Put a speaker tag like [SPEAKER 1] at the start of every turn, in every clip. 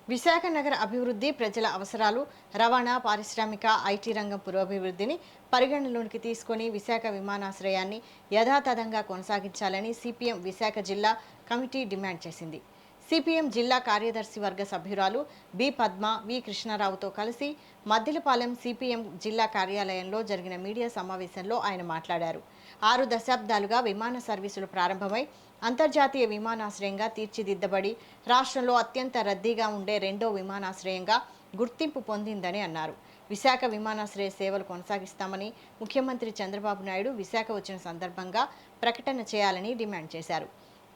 [SPEAKER 1] విశాఖ నగర అభివృద్ధి, ప్రజల అవసరాలు, రవాణా, పారిశ్రామిక, ఐటీ రంగం పురోభివృద్ధిని పరిగణనలోకి తీసుకొని విశాఖ విమానాశ్రయాన్ని యథాతథంగా కొనసాగించాలని సిపిఎం విశాఖ జిల్లా కమిటీ డిమాండ్ చేసింది. సిపిఎం జిల్లా కార్యదర్శి వర్గ సభ్యురాలు బి పద్మ, వి కృష్ణారావుతో కలిసి మద్దిలపాలెం సిపిఎం జిల్లా కార్యాలయంలో జరిగిన మీడియా సమావేశంలో ఆయన మాట్లాడారు. 6 దశాబ్దాలుగా విమాన సర్వీసులు ప్రారంభమై అంతర్జాతీయ విమానాశ్రయంగా తీర్చిదిద్దబడి రాష్ట్రంలో అత్యంత రద్దీగా ఉండే రెండో విమానాశ్రయంగా గుర్తింపు పొందిందని అన్నారు. విశాఖ విమానాశ్రయ సేవలు కొనసాగిస్తామని ముఖ్యమంత్రి చంద్రబాబు నాయుడు విశాఖ వచ్చిన సందర్భంగా ప్రకటన చేయాలని డిమాండ్ చేశారు.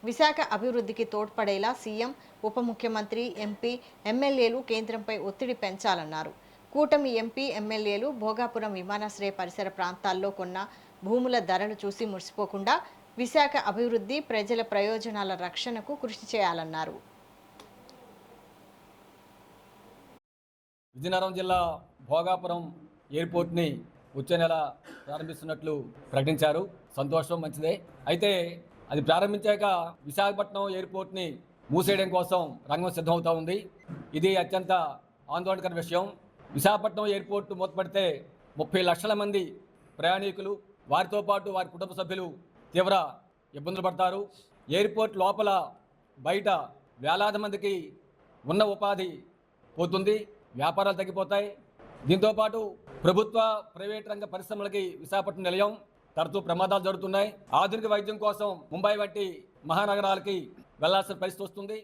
[SPEAKER 1] విశాఖ అభివృద్ధికి తోడ్పడేలా సీఎం, ఉప ముఖ్యమంత్రి, ఎంపీ, ఎమ్మెల్యేలు కేంద్రంపై ఒత్తిడి పెంచాలన్నారు. కూటమి ఎంపీ, ఎమ్మెల్యేలు భోగాపురం విమానాశ్రయ పరిసర ప్రాంతాల్లో కొన్న భూముల ధరలు చూసి మురిసిపోకుండా విశాఖ అభివృద్ధి, ప్రజల ప్రయోజనాల రక్షణకు కృషి చేయాలన్నారు.
[SPEAKER 2] విజయనగరం జిల్లా భోగాపురం ఎయిర్పోర్ట్ని వచ్చే నెల ప్రారంభిస్తున్నట్లు ప్రకటించారు. సంతోషం, మంచిదే. అయితే అది ప్రారంభించాక విశాఖపట్నం ఎయిర్పోర్ట్ని మూసేయడం కోసం రంగం సిద్ధమవుతూ ఉంది. ఇది అత్యంత ఆందోళనకర విషయం. విశాఖపట్నం ఎయిర్పోర్ట్ మూతపడితే 30 లక్షల మంది ప్రయాణికులు, వారితో పాటు వారి కుటుంబ సభ్యులు తీవ్ర ఇబ్బందులు పడతారు. ఎయిర్పోర్ట్ లోపల బయట వేలాది మందికి ఉన్న ఉపాధి పోతుంది, వ్యాపారాలు తగ్గిపోతాయి. దీంతోపాటు ప్రభుత్వ, ప్రైవేట్ రంగ పరిశ్రమలకి విశాఖపట్నం నిలయం. తరచూ ప్రమాదాలు జరుగుతున్నాయి. ఆధునిక వైద్యం కోసం ముంబై వంటి మహానగరాలకి వెళ్లాల్సిన పరిస్థితి వస్తుంది.